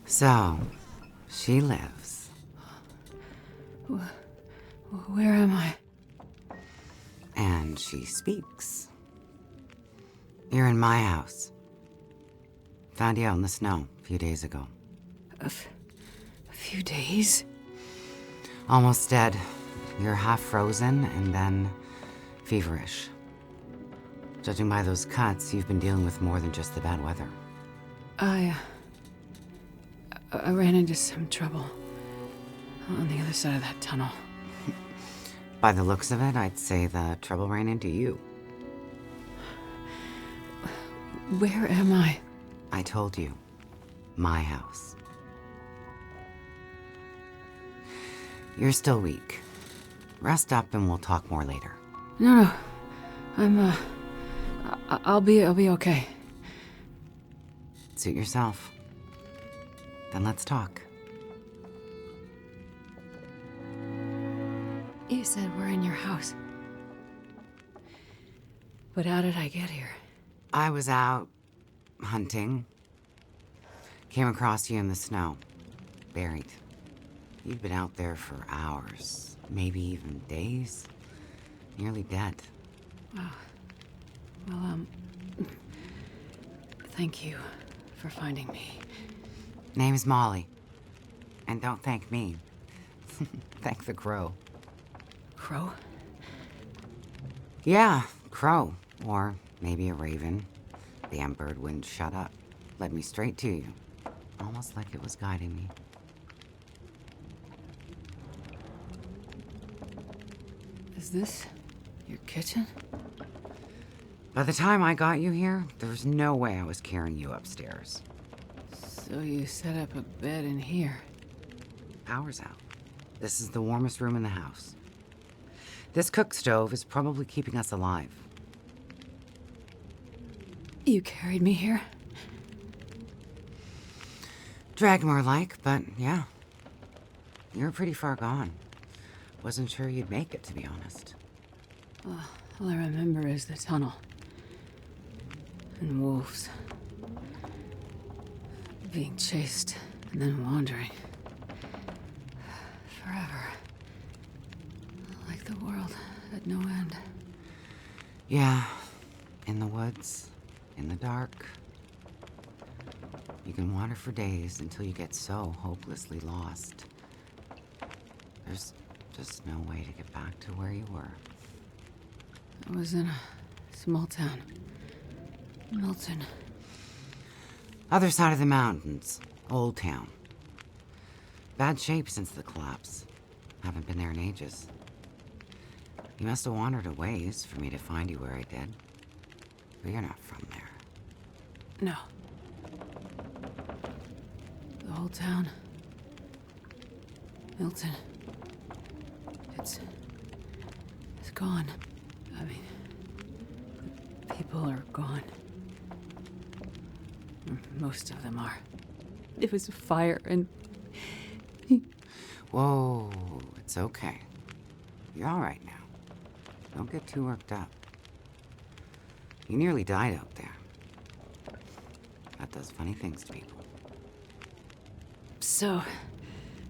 So, she lives. Where am I? And she speaks. You're in my house. Found you out in the snow a few days ago. A few days? Almost dead. You're half frozen and then feverish. Judging by those cuts, you've been dealing with more than just the bad weather. I ran into some trouble on the other side of that tunnel. By the looks of it, I'd say the trouble ran into you. Where am I? I told you. My house. You're still weak. Rest up and we'll talk more later. No. I'll be okay. Suit yourself. Then let's talk. You said we're in your house. But how did I get here? I was out hunting. Came across you in the snow. Buried. You'd been out there for hours, maybe even days. Nearly dead. Wow. Well, thank you for finding me. Name's Molly. And don't thank me. Thank the crow. Crow? Yeah, crow. Or maybe a raven. Damn bird wouldn't shut up. Led me straight to you. Almost like it was guiding me. Is this your kitchen? By the time I got you here, there was no way I was carrying you upstairs. So you set up a bed in here. Power's out. This is the warmest room in the house. This cook stove is probably keeping us alive. You carried me here? Dragged more like, but yeah. You're pretty far gone. Wasn't sure you'd make it, to be honest. All I remember is the tunnel. And wolves. Being chased and then wandering. Forever. Like the world at no end. Yeah, in the woods, in the dark. You can wander for days until you get so hopelessly lost. There's just no way to get back to where you were. I was in a small town. Milton. Other side of the mountains, Old Town. Bad shape since the collapse. Haven't been there in ages. You must have wandered a ways for me to find you where I did. But you're not from there. No. The whole town. Milton. It's gone. I mean, the people are gone. Most of them are. It was a fire and... Whoa, it's okay. You're all right now. Don't get too worked up. You nearly died out there. That does funny things to people. So,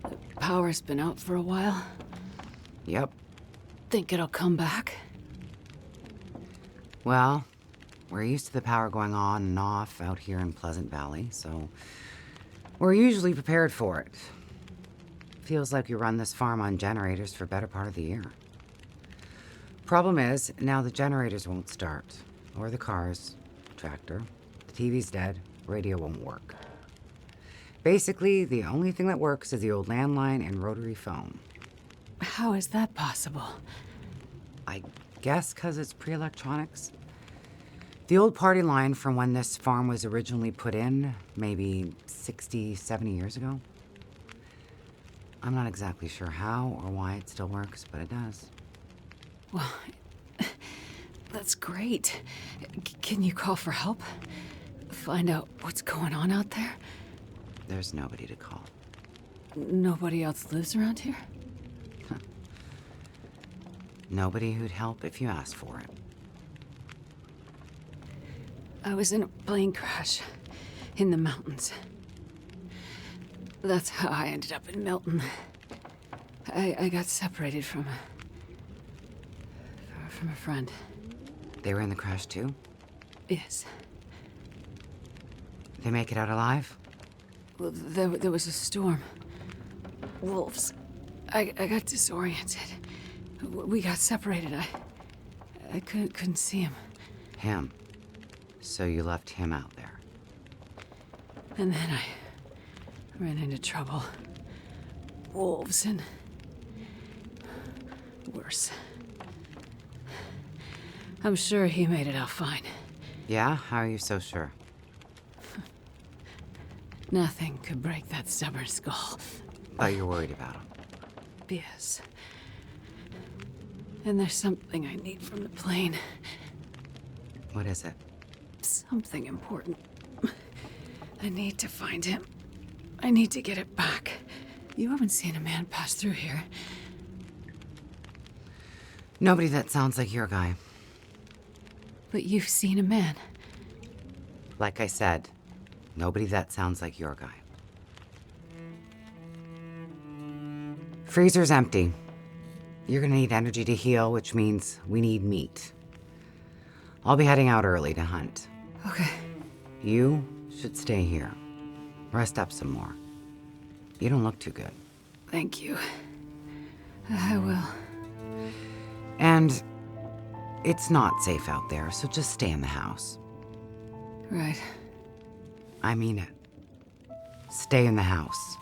the power's been out for a while. Yep. Think it'll come back? Well, we're used to the power going on and off out here in Pleasant Valley, so we're usually prepared for it. Feels like you run this farm on generators for a better part of the year. Problem is, now the generators won't start. Or the cars, tractor. The TV's dead, radio won't work. Basically, the only thing that works is the old landline and rotary phone. How is that possible? I guess because it's pre-electronics. The old party line from when this farm was originally put in, maybe 60, 70 years ago. I'm not exactly sure how or why it still works, but it does. Well, that's great. Can you call for help? Find out what's going on out there? There's nobody to call. Nobody else lives around here? Nobody who'd help if you asked for it. I was in a plane crash in the mountains. That's how I ended up in Milton. I got separated from a friend. They were in the crash too? Yes. They make it out alive? Well, there was a storm. Wolves. I got disoriented. We got separated. I couldn't see him. Him. So you left him out there. And then I ran into trouble. Wolves and worse. I'm sure he made it out fine. Yeah? How are you so sure? Nothing could break that stubborn skull. But you're worried about him. Yes. And there's something I need from the plane. What is it? Something important. I need to find him. I need to get it back. You haven't seen a man pass through here. Nobody that sounds like your guy. But you've seen a man. Like I said, nobody that sounds like your guy. Freezer's empty. You're gonna need energy to heal, which means we need meat. I'll be heading out early to hunt. Okay. You should stay here. Rest up some more. You don't look too good. Thank you. I will. And it's not safe out there, so just stay in the house. Right. I mean it. Stay in the house.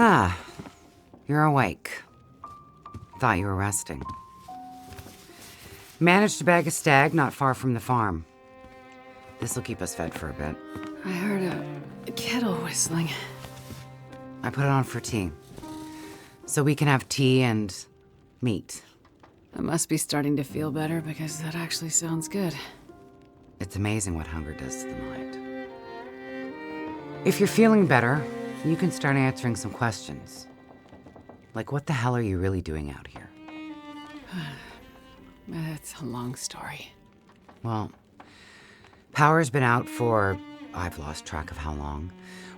Ah, you're awake. Thought you were resting. Managed to bag a stag not far from the farm. This'll keep us fed for a bit. I heard a kettle whistling. I put it on for tea. So we can have tea and meat. I must be starting to feel better because that actually sounds good. It's amazing what hunger does to the mind. If you're feeling better, you can start answering some questions. Like, what the hell are you really doing out here? It's a long story. Well, power's been out for, I've lost track of how long.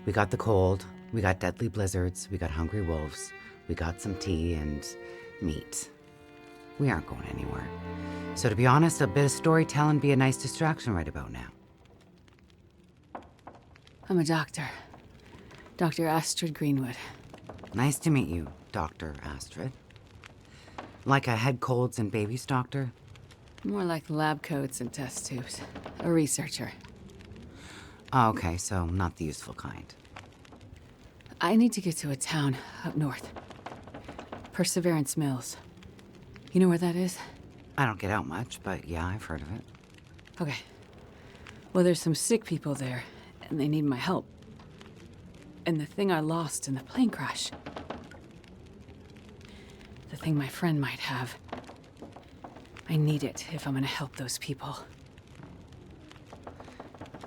We got the cold, we got deadly blizzards, we got hungry wolves, we got some tea and meat. We aren't going anywhere. So to be honest, a bit of storytelling be a nice distraction right about now. I'm a doctor. Dr. Astrid Greenwood. Nice to meet you, Dr. Astrid. Like a head colds and babies doctor? More like lab coats and test tubes. A researcher. Oh, okay, so not the useful kind. I need to get to a town up north. Perseverance Mills. You know where that is? I don't get out much, but yeah, I've heard of it. Okay. Well, there's some sick people there, and they need my help. And the thing I lost in the plane crash. The thing my friend might have. I need it if I'm gonna help those people.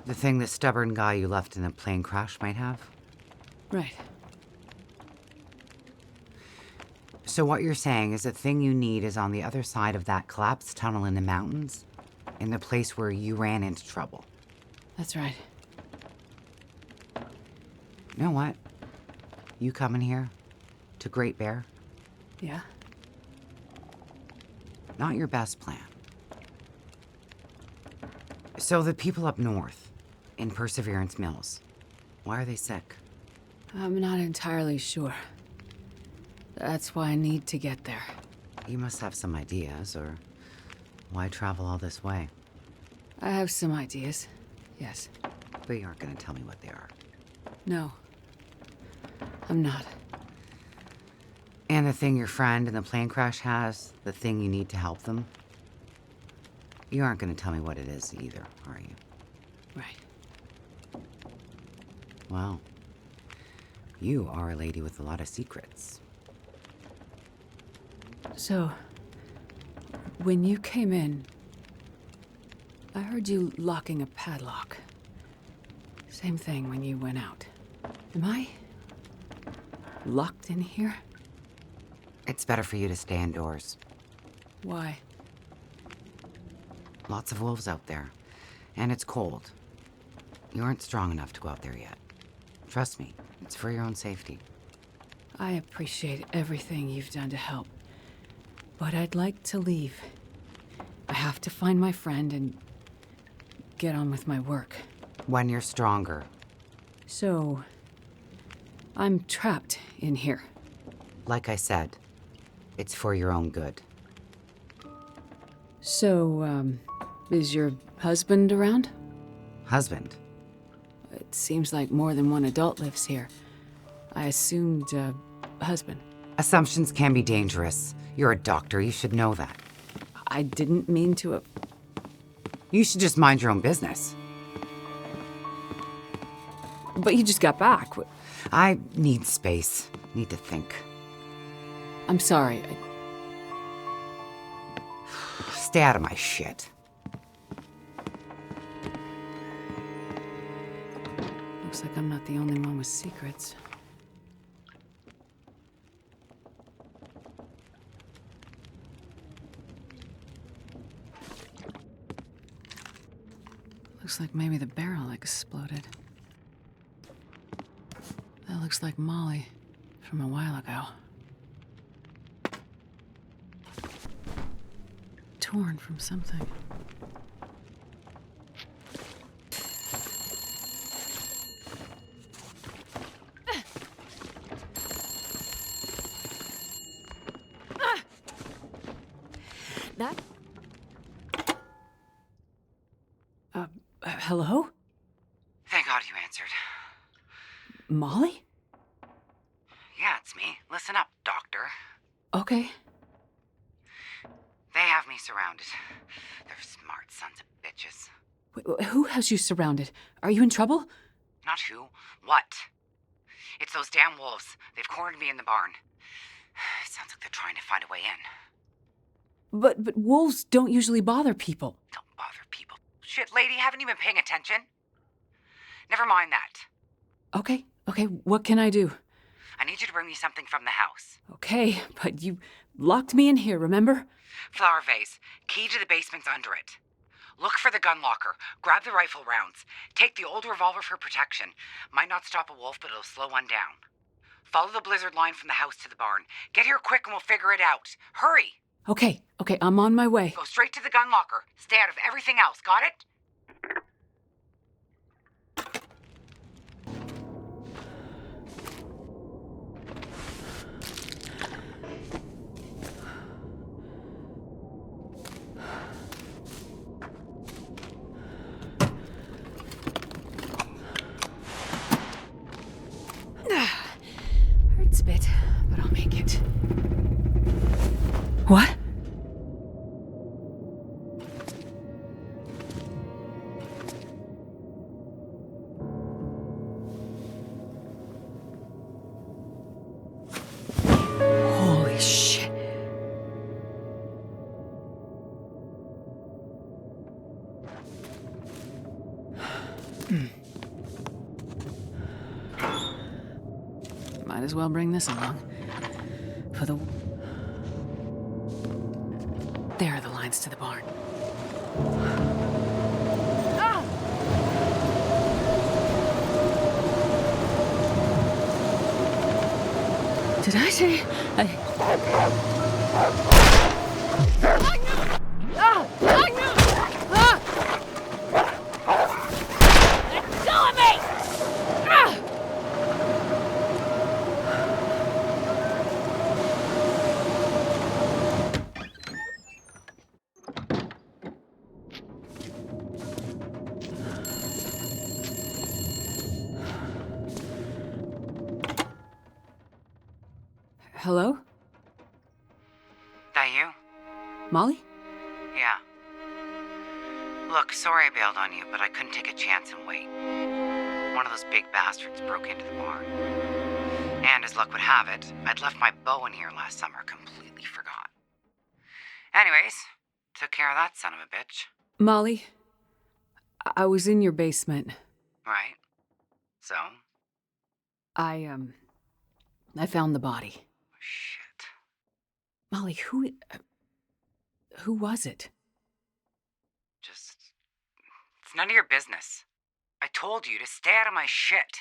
The thing the stubborn guy you left in the plane crash might have? Right. So what you're saying is the thing you need is on the other side of that collapsed tunnel in the mountains, in the place where you ran into trouble. That's right. You know what? You coming here to Great Bear? Yeah? Not your best plan. So the people up north, in Perseverance Mills, why are they sick? I'm not entirely sure. That's why I need to get there. You must have some ideas, or why travel all this way? I have some ideas. Yes. But you aren't gonna tell me what they are. No. I'm not. And the thing your friend in the plane crash has, the thing you need to help them? You aren't going to tell me what it is either, are you? Right. Well, you are a lady with a lot of secrets. So, when you came in, I heard you locking a padlock. Same thing when you went out. Am I locked in here? It's better for you to stay indoors. Why? Lots of wolves out there, and it's cold. You aren't strong enough to go out there yet. Trust me, it's for your own safety. I appreciate everything you've done to help, but I'd like to leave. I have to find my friend and get on with my work. When you're stronger. So, I'm trapped in here. Like I said, it's for your own good. So, is your husband around? Husband? It seems like more than one adult lives here. I assumed, husband. Assumptions can be dangerous. You're a doctor, you should know that. I didn't mean to. You should just mind your own business. But you just got back. I need space. Need to think. I'm sorry. Stay out of my shit. Looks like I'm not the only one with secrets. Looks like maybe the barrel exploded. That looks like Molly from a while ago. Torn from something. That? Hello? Thank God you answered. Molly? Yeah, it's me. Listen up, doctor. Okay. They have me surrounded. They're smart sons of bitches. Wait, who has you surrounded? Are you in trouble? Not who, what? It's those damn wolves. They've cornered me in the barn. Sounds like they're trying to find a way in. But wolves don't usually bother people. Don't bother people. Shit, lady, haven't you been paying attention? Never mind that. Okay, what can I do? I need you to bring me something from the house. Okay, but you locked me in here, remember? Flower vase. Key to the basement's under it. Look for the gun locker. Grab the rifle rounds. Take the old revolver for protection. Might not stop a wolf, but it'll slow one down. Follow the blizzard line from the house to the barn. Get here quick and we'll figure it out. Hurry! Okay, I'm on my way. Go straight to the gun locker. Stay out of everything else, got it? Hurts a bit, but I'll make it. What? Holy shit. Might as well bring this along. For the... There are the lines to the barn. Ah! Did I say... Hello? That you? Molly? Yeah. Look, sorry I bailed on you, but I couldn't take a chance and wait. One of those big bastards broke into the barn. And as luck would have it, I'd left my bow in here last summer, completely forgot. Anyways, took care of that son of a bitch. Molly, I was in your basement. Right. So? I found the body. Shit. Molly, who was it? It's none of your business. I told you to stay out of my shit.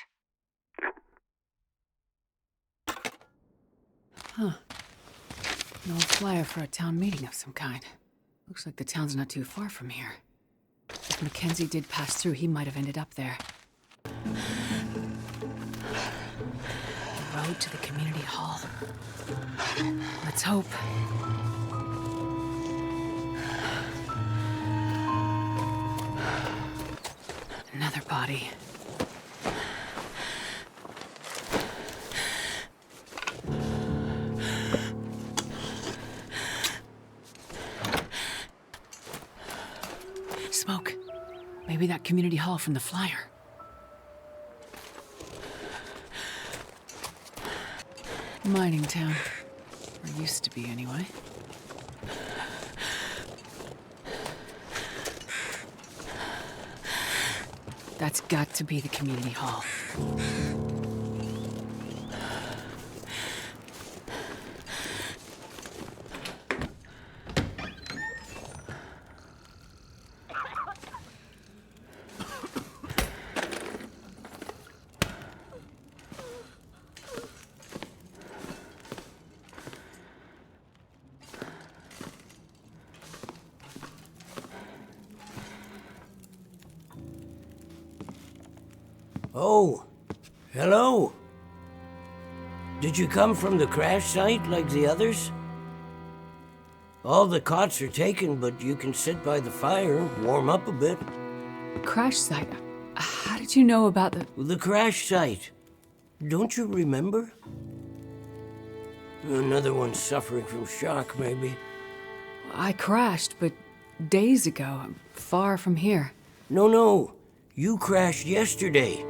Huh. An old flyer for a town meeting of some kind. Looks like the town's not too far from here. If Mackenzie did pass through, he might have ended up there. The road to the community hall. Let's hope. Another body. Smoke. Maybe that community hall from the flyer. Mining town. Or used to be, anyway. That's got to be the community hall. Oh, hello. Did you come from the crash site like the others? All the cots are taken, but you can sit by the fire, warm up a bit. Crash site? How did you know about the... The crash site. Don't you remember? Another one suffering from shock, maybe. I crashed, but days ago, far from here. No. You crashed yesterday.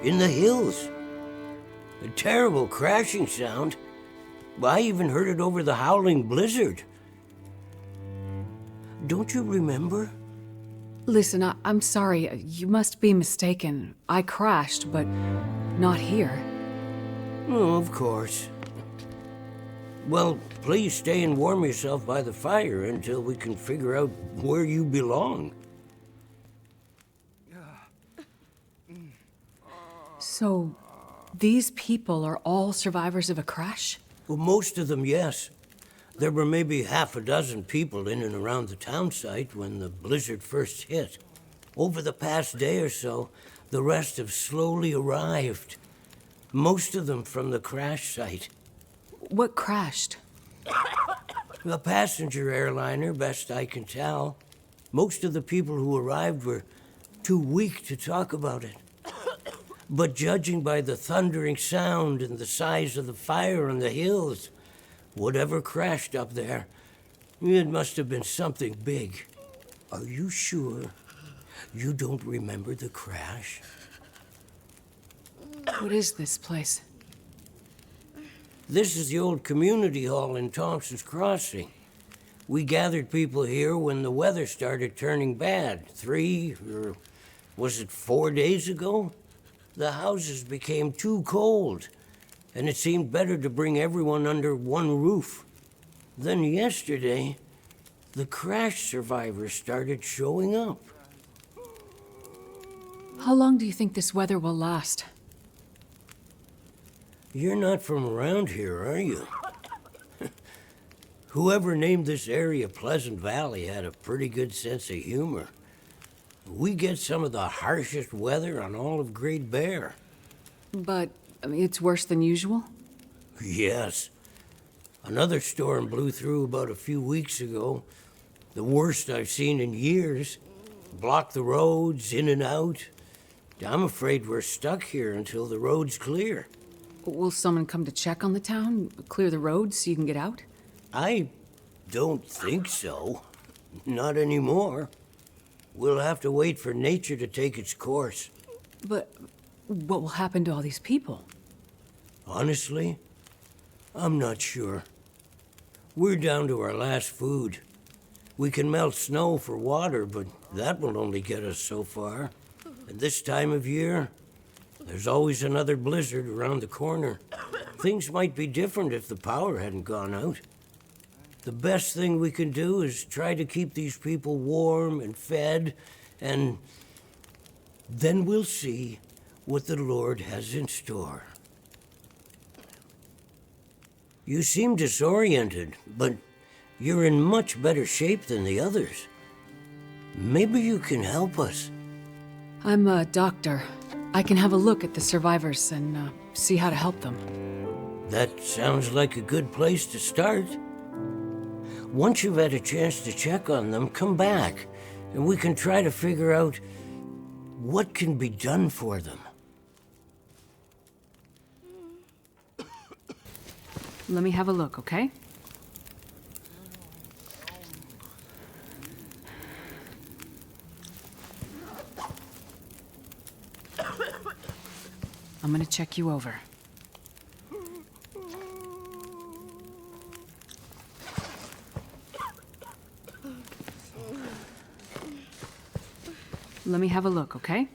In the hills. A terrible crashing sound. I even heard it over the howling blizzard. Don't you remember? Listen, I'm sorry. You must be mistaken. I crashed, but not here. Oh, of course. Well, please stay and warm yourself by the fire until we can figure out where you belong. So, these people are all survivors of a crash? Well, most of them, yes. There were maybe half a dozen people in and around the town site when the blizzard first hit. Over the past day or so, the rest have slowly arrived. Most of them from the crash site. What crashed? A passenger airliner, best I can tell. Most of the people who arrived were too weak to talk about it. But judging by the thundering sound and the size of the fire on the hills, whatever crashed up there, it must have been something big. Are you sure you don't remember the crash? What is this place? This is the old community hall in Thompson's Crossing. We gathered people here when the weather started turning bad. 3, or was it 4 days ago? The houses became too cold, and it seemed better to bring everyone under one roof. Then yesterday, the crash survivors started showing up. How long do you think this weather will last? You're not from around here, are you? Whoever named this area Pleasant Valley had a pretty good sense of humor. We get some of the harshest weather on all of Great Bear. But, it's worse than usual? Yes. Another storm blew through about a few weeks ago. The worst I've seen in years. Blocked the roads, in and out. I'm afraid we're stuck here until the road's clear. Will someone come to check on the town? Clear the roads so you can get out? I don't think so. Not anymore. We'll have to wait for nature to take its course. But what will happen to all these people? Honestly, I'm not sure. We're down to our last food. We can melt snow for water, but that will only get us so far. And this time of year, there's always another blizzard around the corner. Things might be different if the power hadn't gone out. The best thing we can do is try to keep these people warm and fed, and then we'll see what the Lord has in store. You seem disoriented, but you're in much better shape than the others. Maybe you can help us. I'm a doctor. I can have a look at the survivors and see how to help them. That sounds like a good place to start. Once you've had a chance to check on them, come back, and we can try to figure out what can be done for them. Let me have a look, okay? I'm gonna check you over. Let me have a look, okay?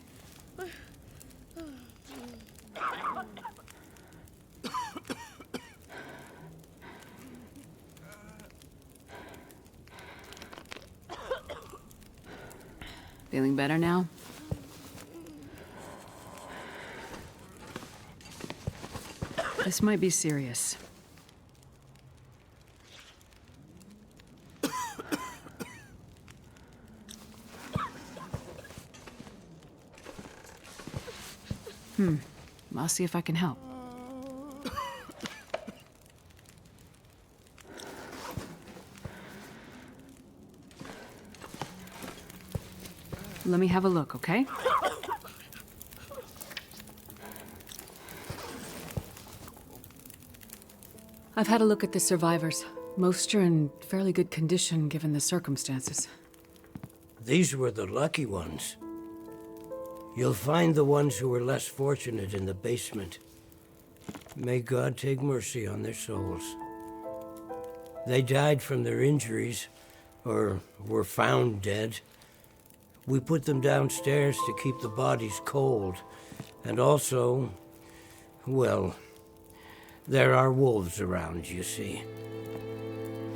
Feeling better now? This might be serious. I'll see if I can help. Let me have a look, okay? I've had a look at the survivors. Most are in fairly good condition given the circumstances. These were the lucky ones. You'll find the ones who were less fortunate in the basement. May God take mercy on their souls. They died from their injuries, or were found dead. We put them downstairs to keep the bodies cold. And also, well, there are wolves around, you see.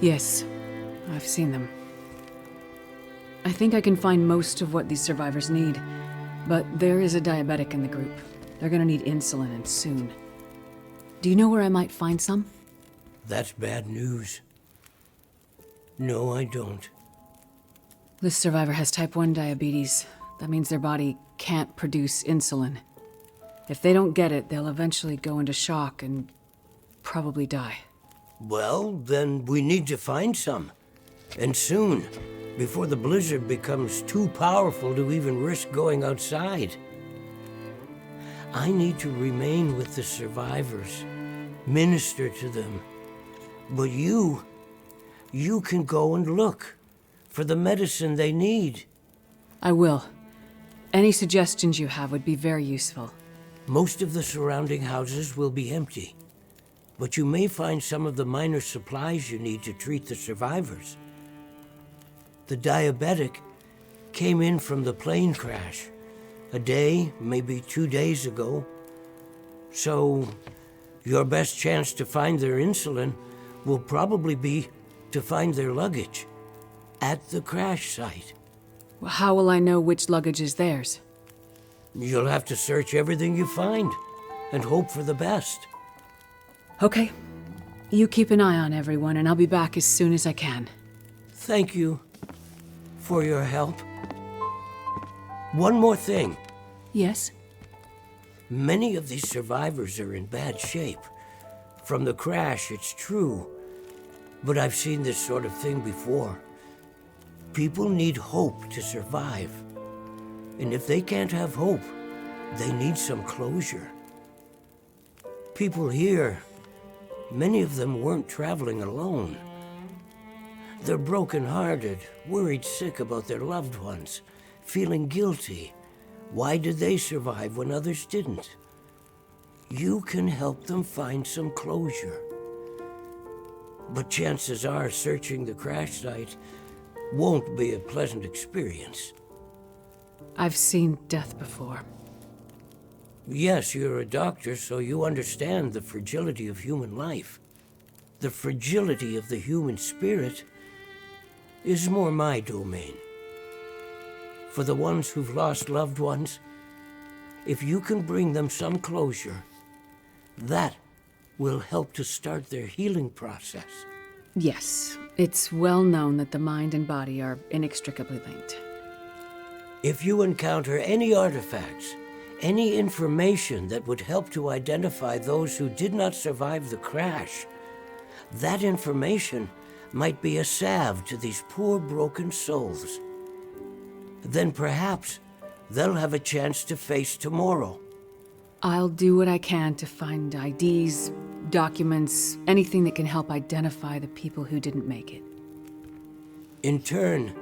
Yes, I've seen them. I think I can find most of what these survivors need, but there is a diabetic in the group. They're gonna need insulin, and soon. Do you know where I might find some? That's bad news. No, I don't. This survivor has type 1 diabetes. That means their body can't produce insulin. If they don't get it, they'll eventually go into shock and probably die. Well, then we need to find some. And soon, before the blizzard becomes too powerful to even risk going outside. I need to remain with the survivors, minister to them. But you can go and look for the medicine they need. I will. Any suggestions you have would be very useful. Most of the surrounding houses will be empty, but you may find some of the minor supplies you need to treat the survivors. The diabetic came in from the plane crash a day, maybe 2 days ago. So your best chance to find their insulin will probably be to find their luggage at the crash site. Well, how will I know which luggage is theirs? You'll have to search everything you find and hope for the best. Okay. You keep an eye on everyone, and I'll be back as soon as I can. Thank you for your help. One more thing. Yes? Many of these survivors are in bad shape. From the crash, it's true. But I've seen this sort of thing before. People need hope to survive. And if they can't have hope, they need some closure. People here, many of them weren't traveling alone. They're broken-hearted, worried sick about their loved ones, feeling guilty. Why did they survive when others didn't? You can help them find some closure. But chances are searching the crash site won't be a pleasant experience. I've seen death before. Yes, you're a doctor, so you understand the fragility of human life. The fragility of the human spirit is more my domain. For the ones who've lost loved ones, if you can bring them some closure, that will help to start their healing process. Yes, it's well known that the mind and body are inextricably linked. If you encounter any artifacts, any information that would help to identify those who did not survive the crash, that information might be a salve to these poor broken souls. Then perhaps they'll have a chance to face tomorrow. I'll do what I can to find IDs, documents, anything that can help identify the people who didn't make it. In turn,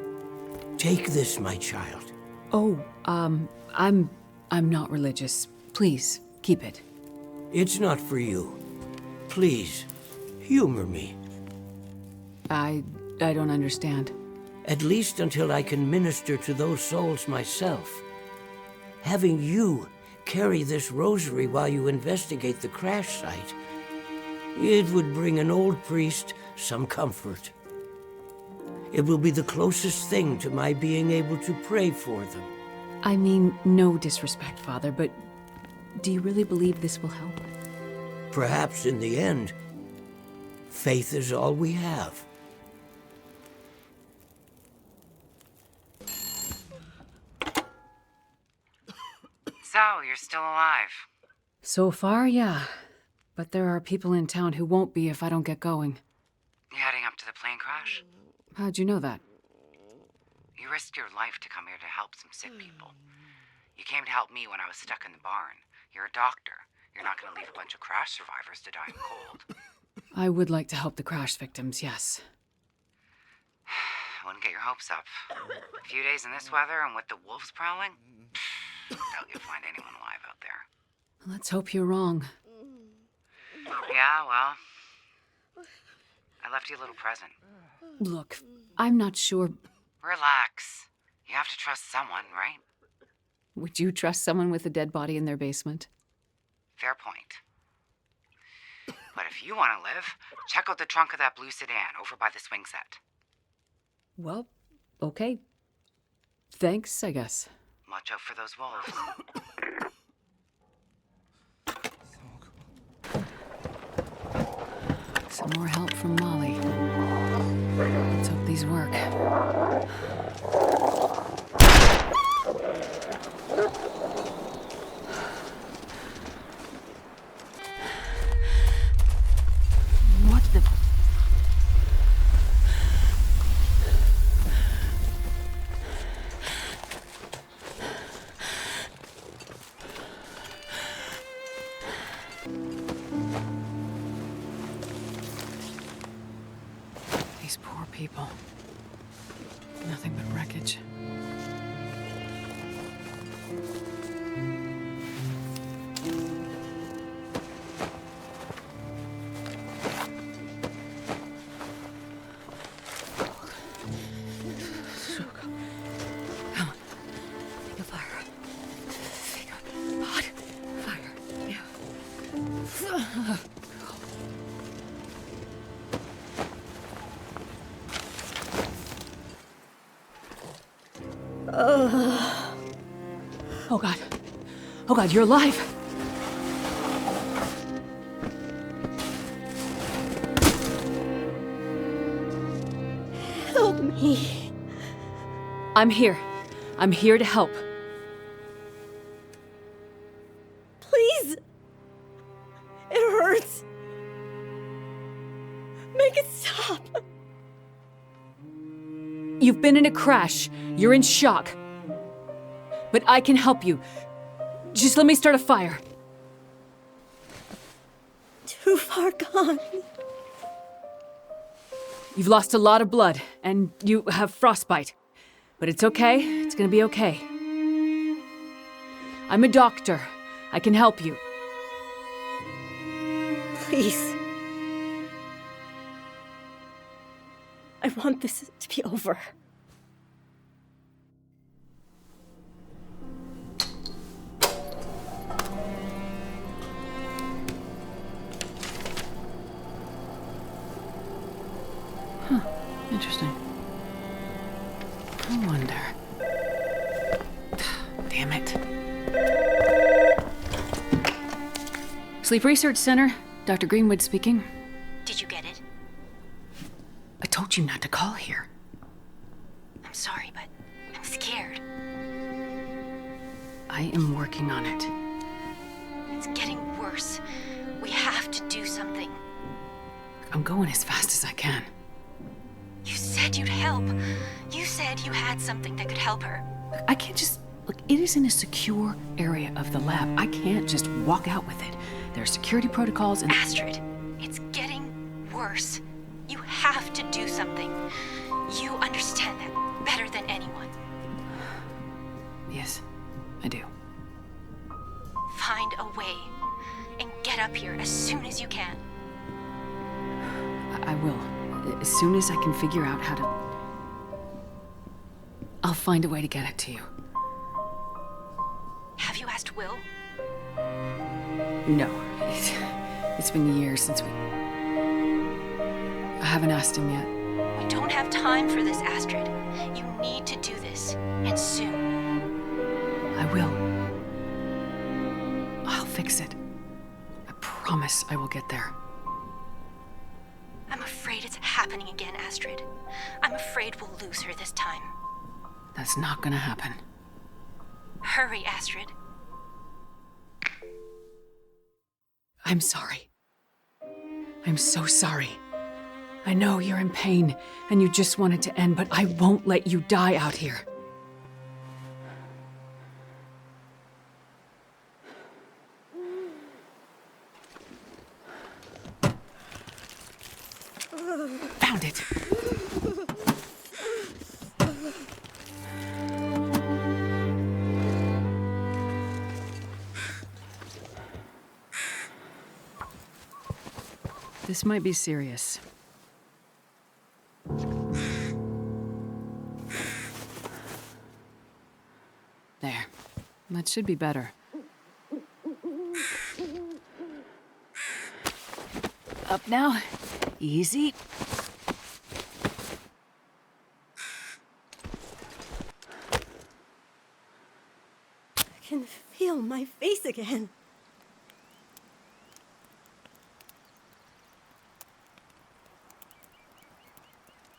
take this, my child. Oh, I'm not religious. Please, keep it. It's not for you. Please, humor me. I don't understand. At least until I can minister to those souls myself. Having you carry this rosary while you investigate the crash site, it would bring an old priest some comfort. It will be the closest thing to my being able to pray for them. I mean, no disrespect, Father, but do you really believe this will help? Perhaps in the end, faith is all we have. So, you're still alive. So far, yeah. But there are people in town who won't be if I don't get going. You heading up to the plane crash? How'd you know that? You risked your life to come here to help some sick people. You came to help me when I was stuck in the barn. You're a doctor. You're not going to leave a bunch of crash survivors to die in cold. I would like to help the crash victims, yes. I wouldn't get your hopes up. A few days in this weather and with the wolves prowling? Doubt you'll find anyone alive out there. Let's hope you're wrong. Yeah, well, I left you a little present. Look, I'm not sure. Relax. You have to trust someone, right? Would you trust someone with a dead body in their basement? Fair point. But if you want to live, check out the trunk of that blue sedan over by the swing set. Well, okay. Thanks, I guess. Watch out for those wolves. Some more help from Molly. Let's hope these work. What the... These poor people. Nothing but wreckage. Come on. Take a fire. Take a hot fire. Yeah. Oh God. Oh God, you're alive. Help me. I'm here. I'm here to help. Please. It hurts. Make it stop. You've been in a crash. You're in shock. But I can help you. Just let me start a fire. Too far gone. You've lost a lot of blood, and you have frostbite. But it's okay. It's gonna be okay. I'm a doctor. I can help you. Please. I want this to be over. Interesting. I wonder. Damn it. Sleep Research Center, Dr. Greenwood speaking. Did you get it? I told you not to call here. I'm sorry, but I'm scared. I am working on it. It's getting worse. We have to do something. I'm going as fast as I can. You said you'd help. You said you had something that could help her. I can't just... Look, it is in a secure area of the lab. I can't just walk out with it. There are security protocols and... Astrid, it's getting worse. You have to do something. You understand that better than anyone. Yes, I do. Find a way and get up here as soon as you can. I will. As soon as I can figure out how to... I'll find a way to get it to you. Have you asked Will? No. It's been years since we... I haven't asked him yet. We don't have time for this, Astrid. You need to do this, and soon. I will. I'll fix it. I promise I will get there. I'm afraid it's happening again, Astrid. I'm afraid we'll lose her this time. That's not gonna happen. Hurry, Astrid. I'm sorry. I'm so sorry. I know you're in pain, and you just want it to end, but I won't let you die out here. Found it. This might be serious. There. That should be better. Up now. Easy. I can feel my face again.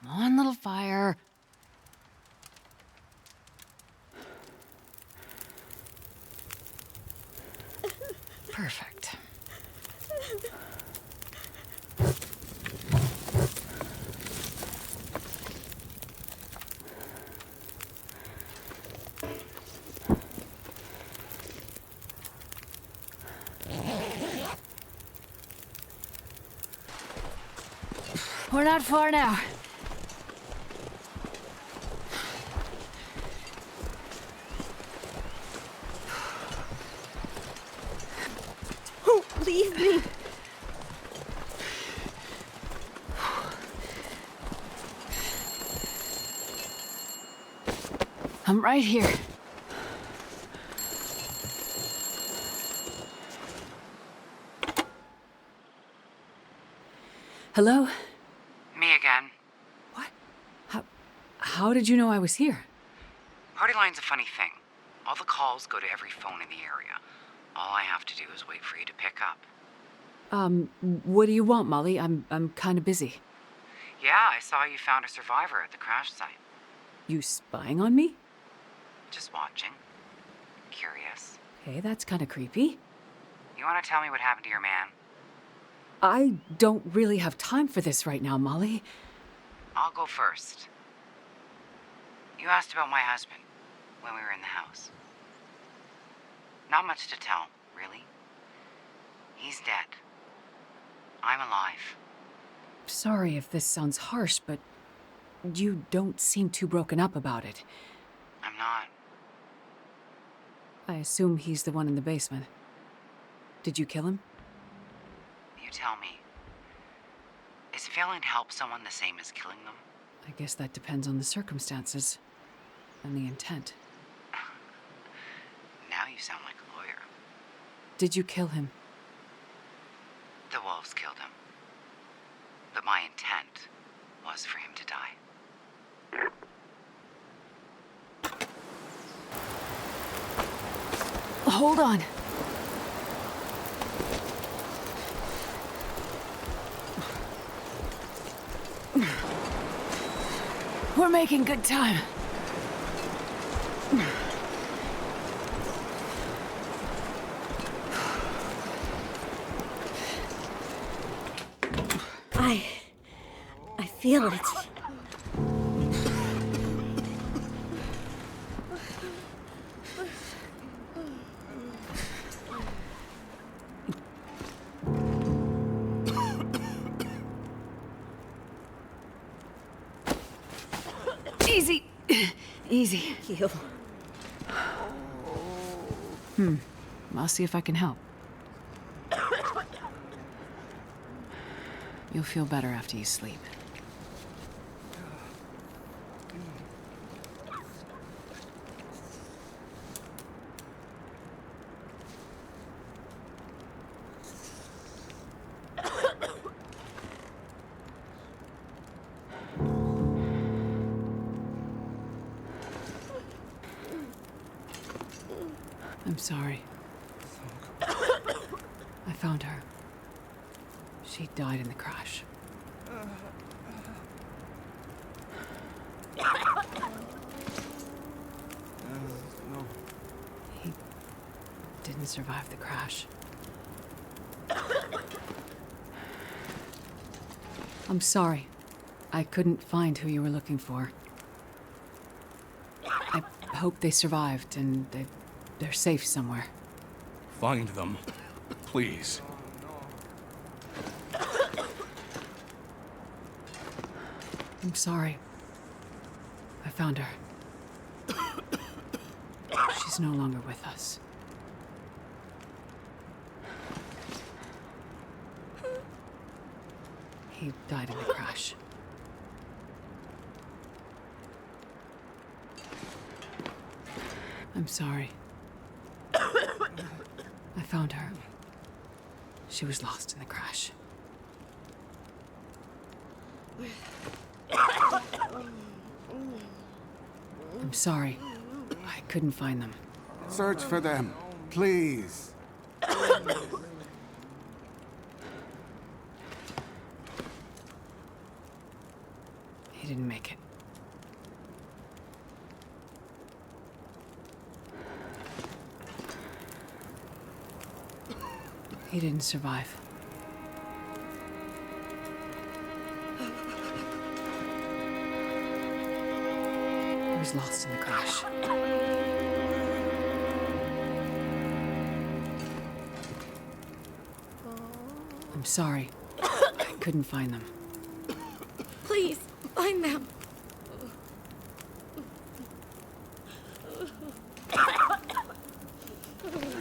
Come on, little fire. Perfect. We're not far now. Don't leave me. I'm right here. Hello? Me again. What? How did you know I was here? Party line's a funny thing. All the calls go to every phone in the area. All I have to do is wait for you to pick up. What do you want, Molly? I'm kind of busy. Yeah, I saw you found a survivor at the crash site. You spying on me? Just watching. Curious. Hey, that's kind of creepy. You want to tell me what happened to your man? I don't really have time for this right now, Molly. I'll go first. You asked about my husband when we were in the house. Not much to tell, really. He's dead. I'm alive. Sorry if this sounds harsh, but You don't seem too broken up about it. I'm not. I assume he's the one in the basement. Did you kill him? You tell me. Is failing to help someone the same as killing them? I guess that depends on the circumstances. And the intent. Now you sound like a lawyer. Did you kill him? The wolves killed him. But my intent was for him to die. Hold on. We're making good time. I feel it. Easy. Easy. You. I'll see if I can help. You'll feel better after you sleep. I'm sorry. I found her. She died in the crash. He didn't survive the crash. I'm sorry. I couldn't find who you were looking for. I hope they survived and they're safe somewhere. Find them, please. I'm sorry. I found her. She's no longer with us. He died in the crash. I'm sorry. I found her. She was lost in the crash. I'm sorry. I couldn't find them. Search for them, please. He didn't make it. He didn't survive. He was lost in the crash. I'm sorry. I couldn't find them. Please, find them.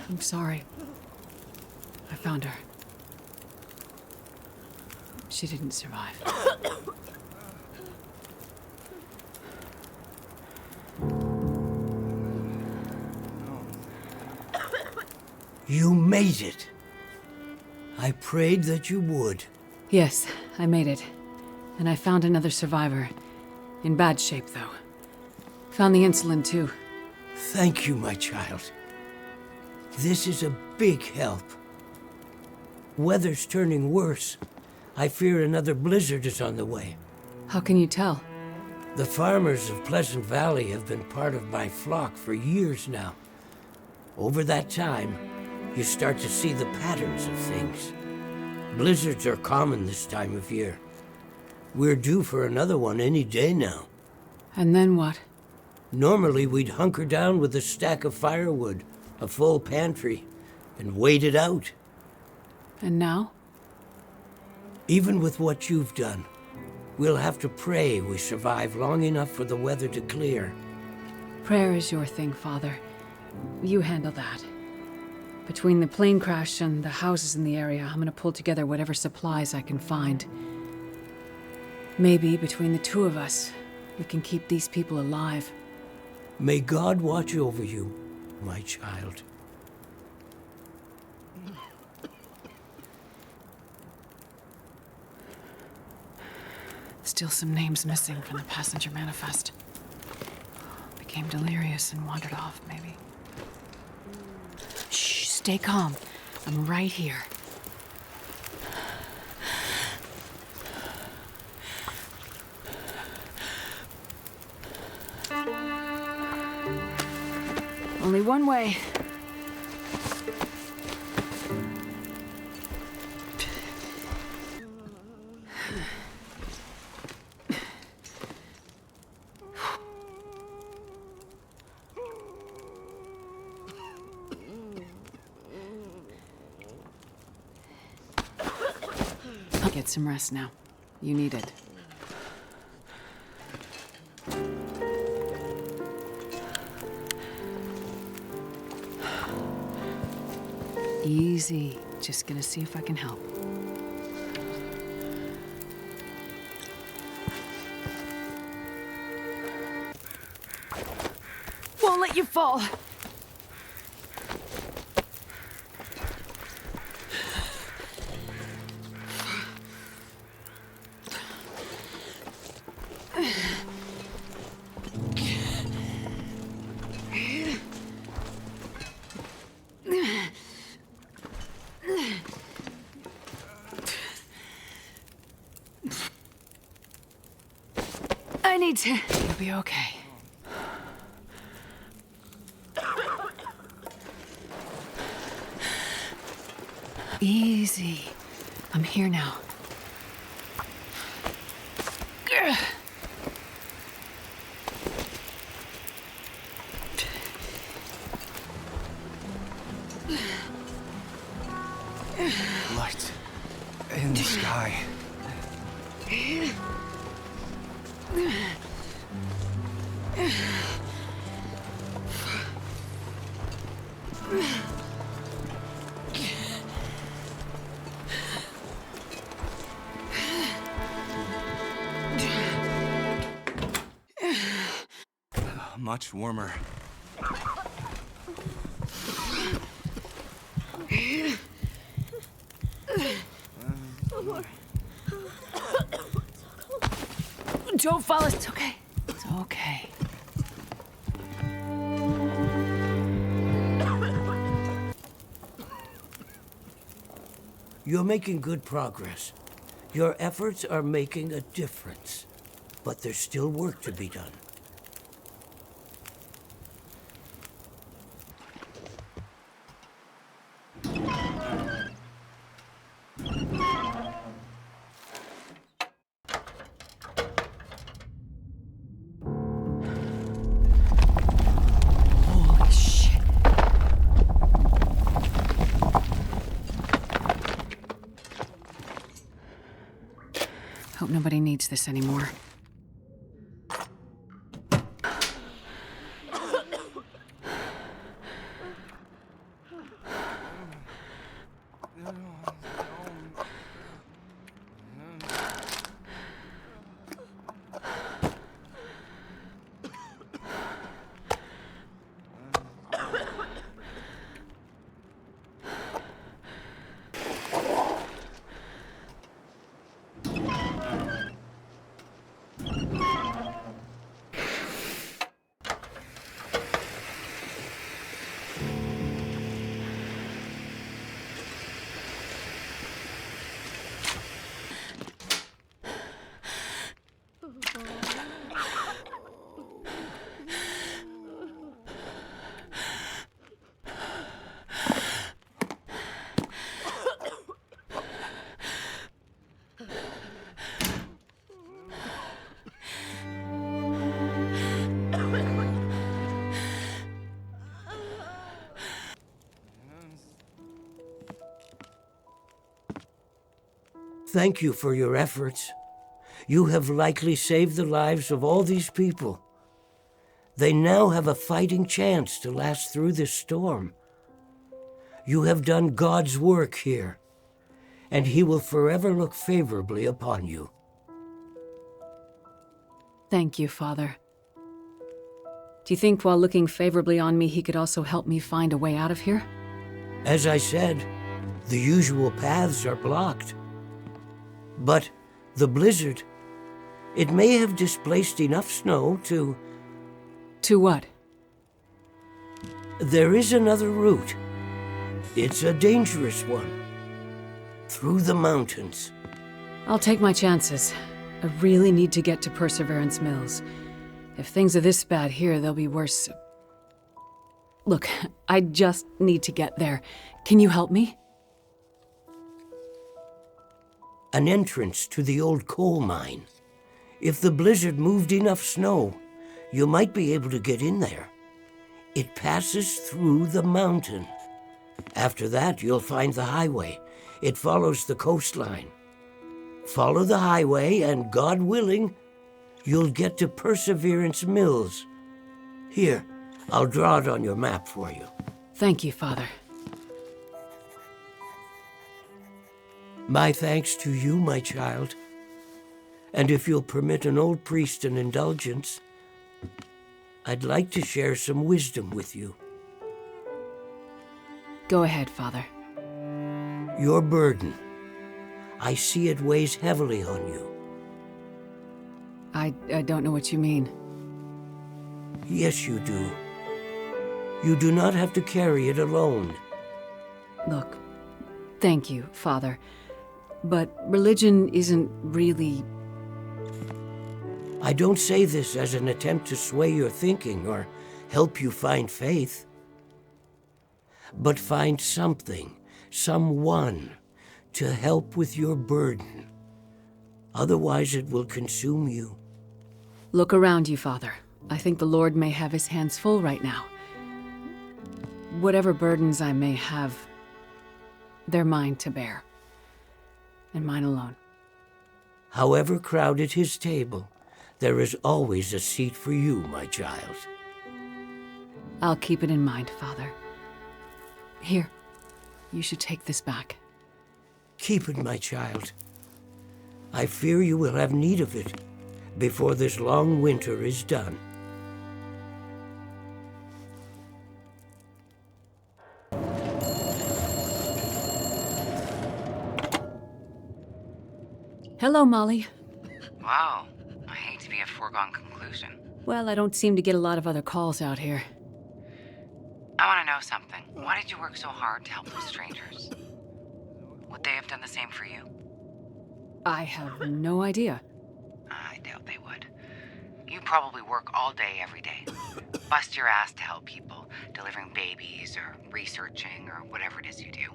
I'm sorry. I found her. She didn't survive. You made it. I prayed that you would. Yes, I made it. And I found another survivor. In bad shape, though. Found the insulin, too. Thank you, my child. This is a big help. Weather's turning worse. I fear another blizzard is on the way. How can you tell? The farmers of Pleasant Valley have been part of my flock for years now. Over that time, you start to see the patterns of things. Blizzards are common this time of year. We're due for another one any day now. And then what? Normally, we'd hunker down with a stack of firewood, a full pantry, and wait it out. And now? Even with what you've done, We'll have to pray we survive long enough for the weather to clear. Prayer is your thing, Father. You handle that. Between the plane crash and the houses in the area, I'm gonna pull together whatever supplies I can find. Maybe between the two of us, we can keep these people alive. May God watch over you, my child. Still some names missing from the passenger manifest. Became delirious and wandered off, maybe. Shh, stay calm. I'm right here. Only one way. I'll get some rest now. You need it. Easy. Just gonna see if I can help. Won't let you fall. I need to... You'll be okay. Easy. I'm here now. Light in the sky. Much warmer. Don't fall. It's okay. It's okay. You're making good progress. Your efforts are making a difference. But there's still work to be done. Holy shit. Hope nobody needs this anymore. Thank you for your efforts. You have likely saved the lives of all these people. They now have a fighting chance to last through this storm. You have done God's work here, and He will forever look favorably upon you. Thank you, Father. Do you think while looking favorably on me, He could also help me find a way out of here? As I said, the usual paths are blocked. But the blizzard, it may have displaced enough snow to... To what? There is another route. It's a dangerous one. Through the mountains. I'll take my chances. I really need to get to Perseverance Mills. If things are this bad here, they'll be worse. Look, I just need to get there. Can you help me? An entrance to the old coal mine. If the blizzard moved enough snow, you might be able to get in there. It passes through the mountain. After that, you'll find the highway. It follows the coastline. Follow the highway, and God willing, you'll get to Perseverance Mills. Here, I'll draw it on your map for you. Thank you, Father. My thanks to you, my child. And if you'll permit an old priest an indulgence, I'd like to share some wisdom with you. Go ahead, Father. Your burden. I see it weighs heavily on you. I don't know what you mean. Yes, you do. You do not have to carry it alone. Look, thank you, Father. But religion isn't really... I don't say this as an attempt to sway your thinking or help you find faith. But find something, someone, to help with your burden. Otherwise it will consume you. Look around you, Father. I think the Lord may have His hands full right now. Whatever burdens I may have, they're mine to bear. And mine alone. However crowded His table, there is always a seat for you, my child. I'll keep it in mind, Father. Here, you should take this back. Keep it, my child. I fear you will have need of it before this long winter is done. Hello, Molly. Wow, I hate to be a foregone conclusion. Well, I don't seem to get a lot of other calls out here. I want to know something. Why did you work so hard to help those strangers? Would they have done the same for you? I have no idea. I doubt they would. You probably work all day, every day. Bust your ass to help people, delivering babies or researching or whatever it is you do.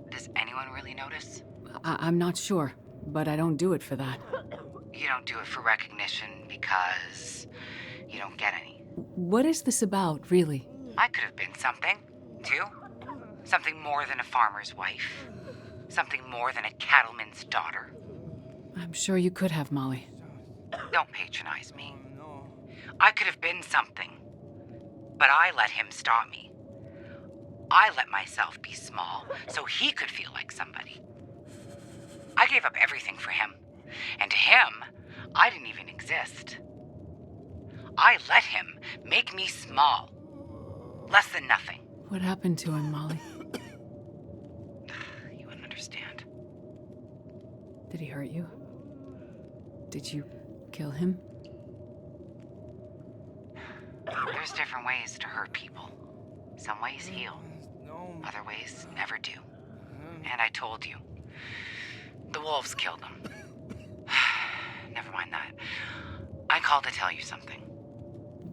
Does anyone really notice? I'm not sure, but I don't do it for that. You don't do it for recognition because you don't get any. What is this about, really? I could have been something, too. Something more than a farmer's wife. Something more than a cattleman's daughter. I'm sure you could have, Molly. Don't patronize me. I could have been something, but I let him stop me. I let myself be small so he could feel like somebody. I gave up everything for him, and to him, I didn't even exist. I let him make me small. Less than nothing. What happened to him, Molly? You wouldn't understand. Did he hurt you? Did you kill him? There's different ways to hurt people. Some ways heal. Other ways never do. And I told you. The wolves killed him. Never mind that. I called to tell you something.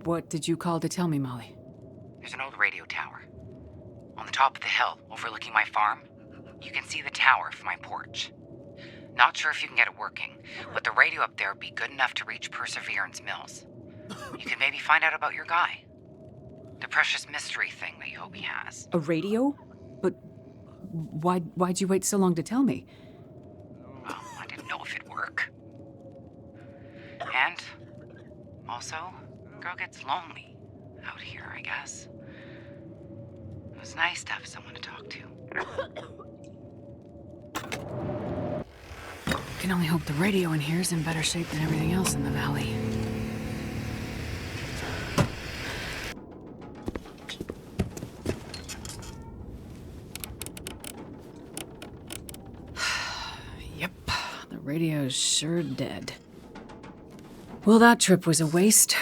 What did you call to tell me, Molly? There's an old radio tower. On the top of the hill, overlooking my farm. You can see the tower from my porch. Not sure if you can get it working, but the radio up there would be good enough to reach Perseverance Mills. You could maybe find out about your guy. The precious mystery thing that you hope he has. A radio? But why'd you wait so long to tell me? Well, I didn't know know if it'd work. And also, girl gets lonely out here, I guess. It was nice to have someone to talk to. Can only hope the radio in here is in better shape than everything else in the valley. Yep, the radio's sure dead. Well, that trip was a waste.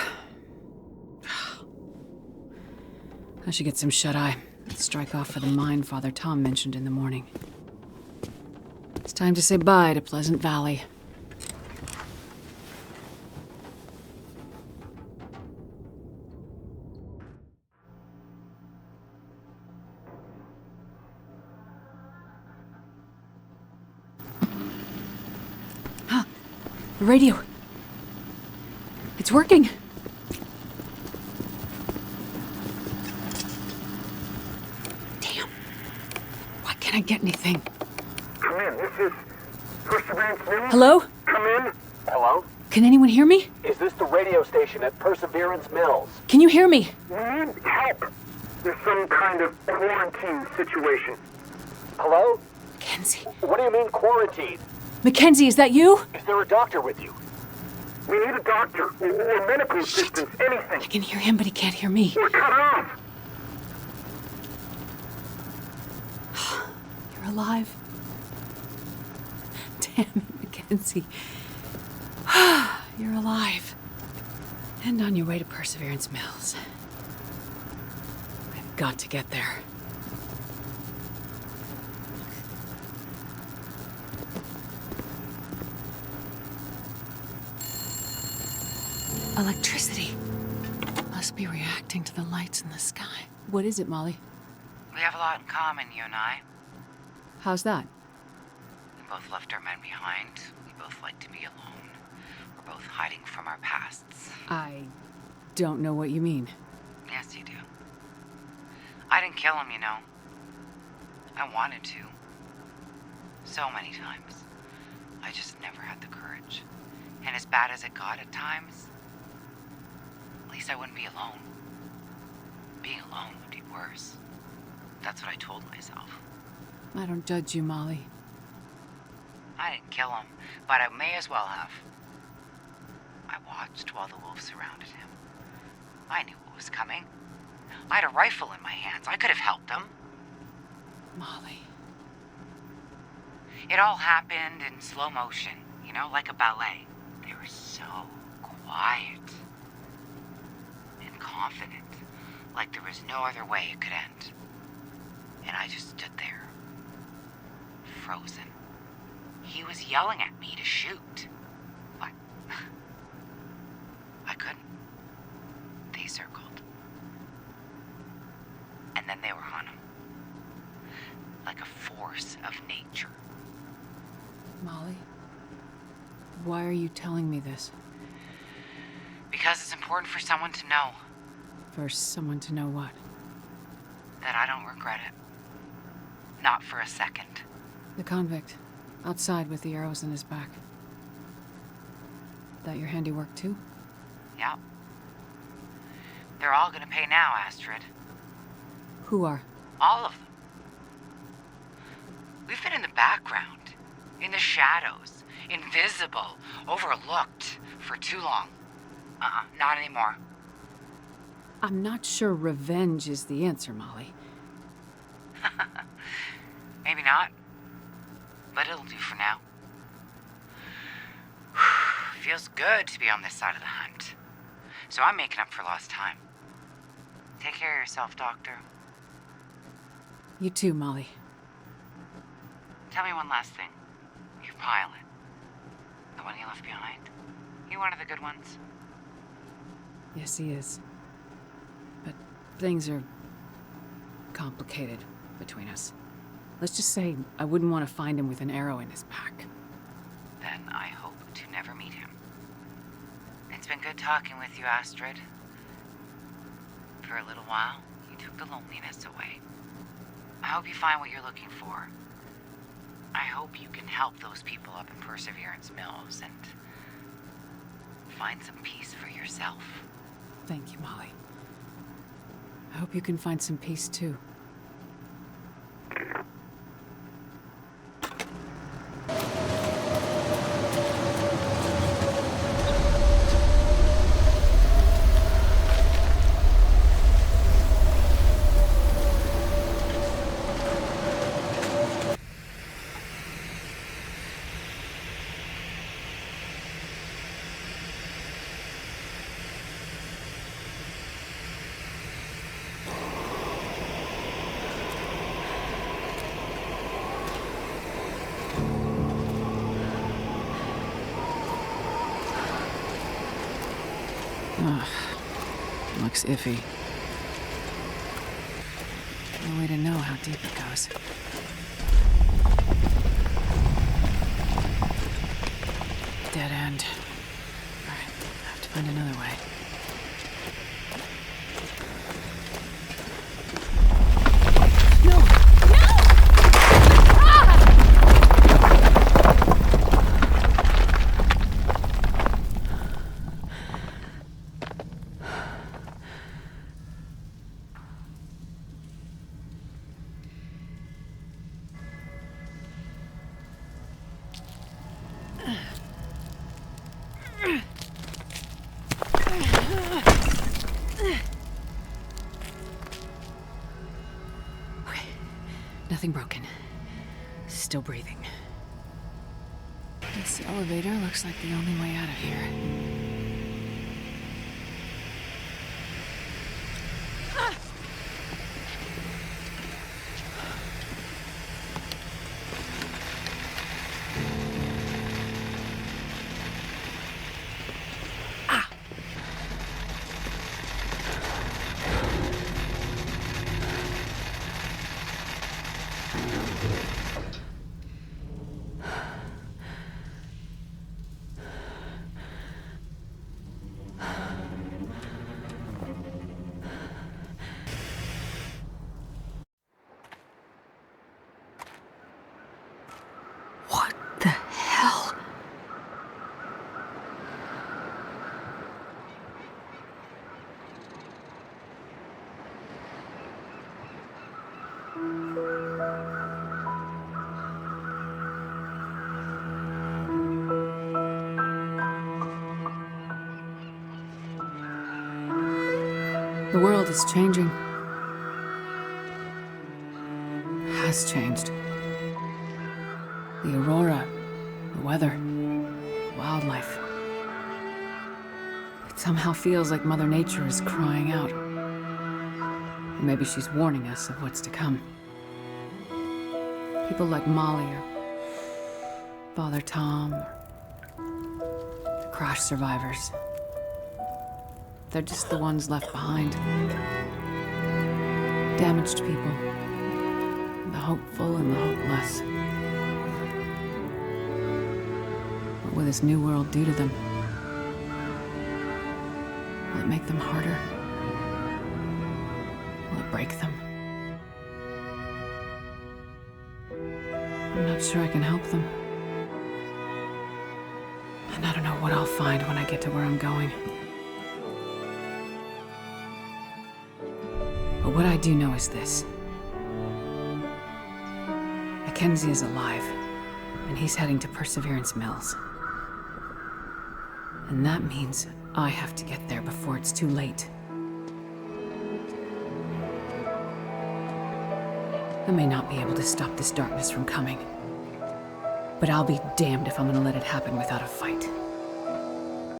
I should get some shut-eye. Strike off for the mine Father Tom mentioned in the morning. It's time to say bye to Pleasant Valley. Huh, the radio. It's working. Damn. Why can't I get anything? Come in, this is Perseverance Mills. Hello? Come in. Hello? Can anyone hear me? Is this the radio station at Perseverance Mills? Can you hear me? We need help. There's some kind of quarantine situation. Hello? Mackenzie. What do you mean quarantine? Mackenzie, is that you? Is there a doctor with you? We need a doctor or medical assistance, anything. I can hear him, but he can't hear me. We're cut off. You're alive? Damn it, Mackenzie. You're alive. And on your way to Perseverance Mills. I've got to get there. Electricity. Must be reacting to the lights in the sky. What is it, Molly? We have a lot in common, you and I. How's that? We both left our men behind. We both like to be alone. We're both hiding from our pasts. I don't know what you mean. Yes, you do. I didn't kill him, you know. I wanted to. So many times. I just never had the courage. And as bad as it got at times, at least I wouldn't be alone. Being alone would be worse. That's what I told myself. I don't judge you, Molly. I didn't kill him, but I may as well have. I watched while the wolves surrounded him. I knew what was coming. I had a rifle in my hands. I could have helped him. Molly. It all happened in slow motion, you know, like a ballet. They were so quiet and confident, like there was no other way it could end. And I just stood there, frozen. He was yelling at me to shoot, but I couldn't. They circled. And then they were on him, like a force of nature. Molly? Why are you telling me this? Because it's important for someone to know For someone to know what? that I don't regret it. Not for a second. The convict. Outside with the arrows in his back. That your handiwork too? Yep. They're all gonna pay now, Astrid. Who are? All of them. We've been in the background, in the shadows, invisible, overlooked for too long. Not anymore. I'm not sure revenge is the answer, Molly. Maybe not, but it'll do for now. Feels good to be on this side of the hunt. So I'm making up for lost time. Take care of yourself, Doctor. You too, Molly. Tell me one last thing. Your pilot. The one you left behind. He one of the good ones? Yes, he is. But things are complicated between us. Let's just say I wouldn't want to find him with an arrow in his back. Then I hope to never meet him. It's been good talking with you, Astrid. For a little while, you took the loneliness away. I hope you find what you're looking for. I hope you can help those people up in Perseverance Mills and find some peace for yourself. Thank you, Molly. I hope you can find some peace, too. Ugh. Looks iffy. No way to know how deep it goes. Dead end. Alright, I have to find another way. Nothing broken. Still breathing. This elevator looks like the only way out of here. What the hell? The world is changing. Has changed. The aurora, the weather, wildlife. It somehow feels like Mother Nature is crying out. And maybe she's warning us of what's to come. People like Molly or Father Tom or crash survivors. They're just the ones left behind. Damaged people. The hopeful and the hopeless. What will this new world do to them? Will it make them harder? Will it break them? I'm not sure I can help them. And I don't know what I'll find when I get to where I'm going. But what I do know is this. Mackenzie is alive, and he's heading to Perseverance Mills. And that means I have to get there before it's too late. I may not be able to stop this darkness from coming, but I'll be damned if I'm gonna let it happen without a fight.